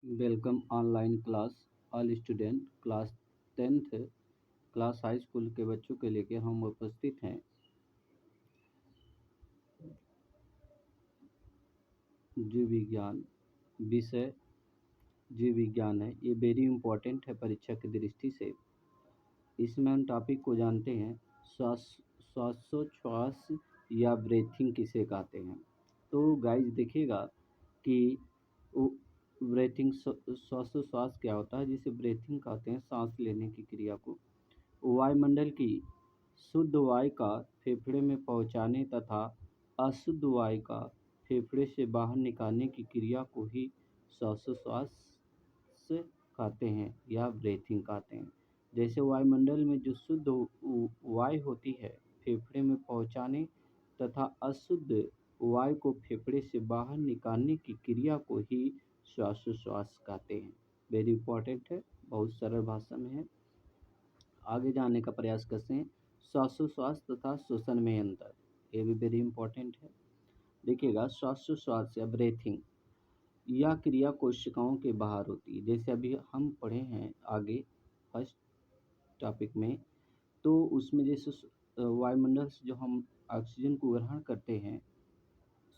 Welcome online class all student class 10th class high school के बच्चों के लेके हम उपस्थित हैं। जीव विज्ञान विषय जीव विज्ञान है, ये वेरी इम्पोर्टेंट है परीक्षा की दृष्टि से। इसमें हम टॉपिक को जानते हैं श्वासोच्छ्वास या ब्रीथिंग किसे कहते हैं। तो गाइज देखिएगा कि ब्रीथिंग श्वासोच्छ्वास क्या होता है, जिसे ब्रीथिंग कहते हैं सांस लेने की क्रिया को। वायुमंडल की शुद्ध वायु का फेफड़े में पहुंचाने तथा अशुद्ध वायु का फेफड़े से बाहर निकालने की क्रिया को ही श्वासोच्छ्वास कहते हैं या ब्रीथिंग कहते हैं। जैसे वायुमंडल में जो शुद्ध वायु होती है फेफड़े में पहुंचाने तथा अशुद्ध वायु को फेफड़े से बाहर निकालने की क्रिया को ही श्वासोच्छ्वास कहते हैं। वेरी इंपॉर्टेंट है, बहुत सरल भाषा में है। आगे जानने का प्रयास करते हैं। श्वासोच्छ्वास तथा श्वसन में अंतर, ये भी वेरी इंपॉर्टेंट है। देखिएगा, श्वासोच्छ्वास या ब्रीथिंग यह क्रिया कोशिकाओं के बाहर होती है। जैसे अभी हम पढ़े हैं आगे फर्स्ट टॉपिक में, तो उसमें जैसे वायुमंडल से जो हम ऑक्सीजन को ग्रहण करते हैं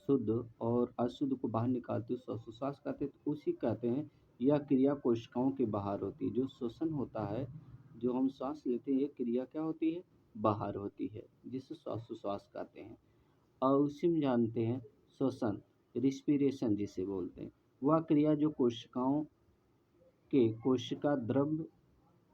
शुद्ध और अशुद्ध को बाहर निकालते श्वासोच्छ्वास कहते हैं। तो उसी कहते हैं यह क्रिया कोशिकाओं के बाहर होती है। जो श्वसन होता है, जो हम सांस लेते हैं, ये क्रिया क्या होती है, बाहर होती है, जिसे श्वासोच्छ्वास कहते हैं। और उसी में जानते हैं श्वसन, रिस्पिरेशन जिसे बोलते हैं, वह क्रिया जो कोशिकाओं के कोशिका द्रव्य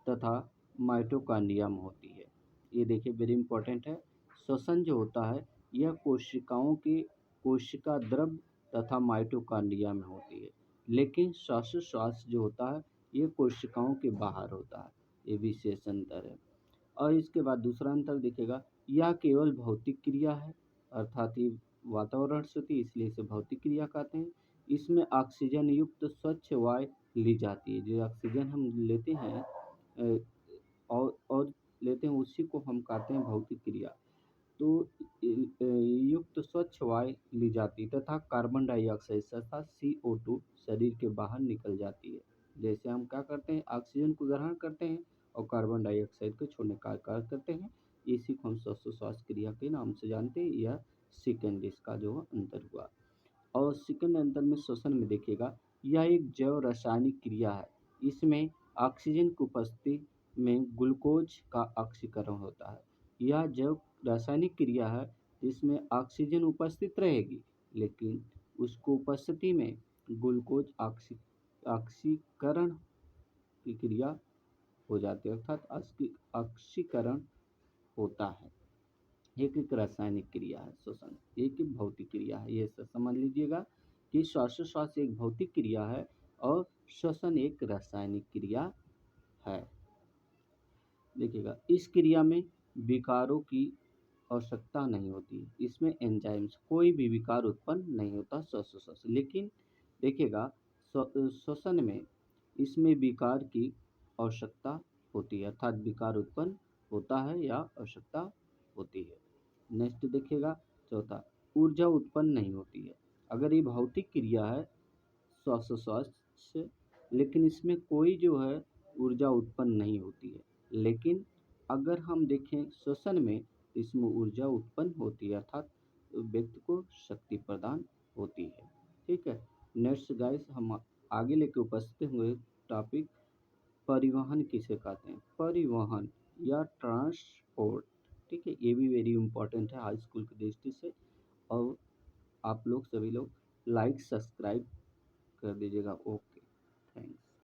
तथा माइटोकॉन्ड्रिया में होती है। ये देखिए वेरी इंपॉर्टेंट है। श्वसन जो होता है यह कोशिकाओं के कोशिका द्रव्य तथा माइटोकॉन्ड्रिया में होती है, लेकिन श्वासोच्छ्वास जो होता है ये कोशिकाओं के बाहर होता है। ये विशेष अंतर है। और इसके बाद दूसरा अंतर दिखेगा, यह केवल भौतिक क्रिया है, अर्थात ये वातावरण से होती है, इसलिए इसे भौतिक क्रिया कहते हैं। इसमें ऑक्सीजन युक्त स्वच्छ वायु ली जाती है। जो ऑक्सीजन हम लेते हैं और लेते हैं, उसी को हम कहते हैं भौतिक क्रिया। तो युक्त स्वच्छ वायु ली जाती है तथा कार्बन डाइऑक्साइड तथा CO2 शरीर के बाहर निकल जाती है। जैसे हम क्या करते हैं, ऑक्सीजन को ग्रहण करते हैं और कार्बन डाइऑक्साइड को छोड़ने का कार्य करते हैं। इसी को हम श्वासोच्छ्वास क्रिया के नाम से जानते हैं। यह सेकंड इसका जो अंतर हुआ। और सेकंड अंतर में श्वसन में देखिएगा, यह एक जैव रासायनिक क्रिया है। इसमें ऑक्सीजन की उपस्थिति में ग्लूकोज का ऑक्सीकरण होता है। यह जैव रासायनिक क्रिया है जिसमें ऑक्सीजन उपस्थित रहेगी, लेकिन उसको उपस्थिति में ग्लूकोज ऑक्सीकरण की क्रिया हो जाती है, अर्थात ऑक्सीकरण होता है। एक रासायनिक क्रिया है श्वसन, एक भौतिक क्रिया है। ये सब समझ लीजिएगा कि श्वासोच्छ्वास एक भौतिक क्रिया है और श्वसन एक रासायनिक क्रिया है। देखिएगा, इस क्रिया में विकारों की आवश्यकता नहीं होती। इसमें एंजाइम्स कोई भी विकार उत्पन्न नहीं होता श्वासोच्छ्वास। लेकिन देखिएगा, श्वसन में इसमें विकार की आवश्यकता होती है, अर्थात विकार उत्पन्न होता है या आवश्यकता होती है। नेक्स्ट देखिएगा, चौथा, ऊर्जा उत्पन्न नहीं होती है। अगर ये भौतिक क्रिया है श्वासोच्छ्वास से, लेकिन इसमें कोई जो है ऊर्जा उत्पन्न नहीं होती है। लेकिन अगर हम देखें श्वसन में, इसमें ऊर्जा उत्पन्न होती है, अर्थात व्यक्ति को शक्ति प्रदान होती है। ठीक है। नेक्स्ट गाइस, हम आगे लेके उपस्थित हुए टॉपिक परिवहन किसे कहते हैं। परिवहन या ट्रांसपोर्ट, ठीक है, ये भी वेरी इंपॉर्टेंट है हाई स्कूल की दृष्टि से। और आप लोग सभी लोग लाइक सब्सक्राइब कर दीजिएगा। Okay, thanks.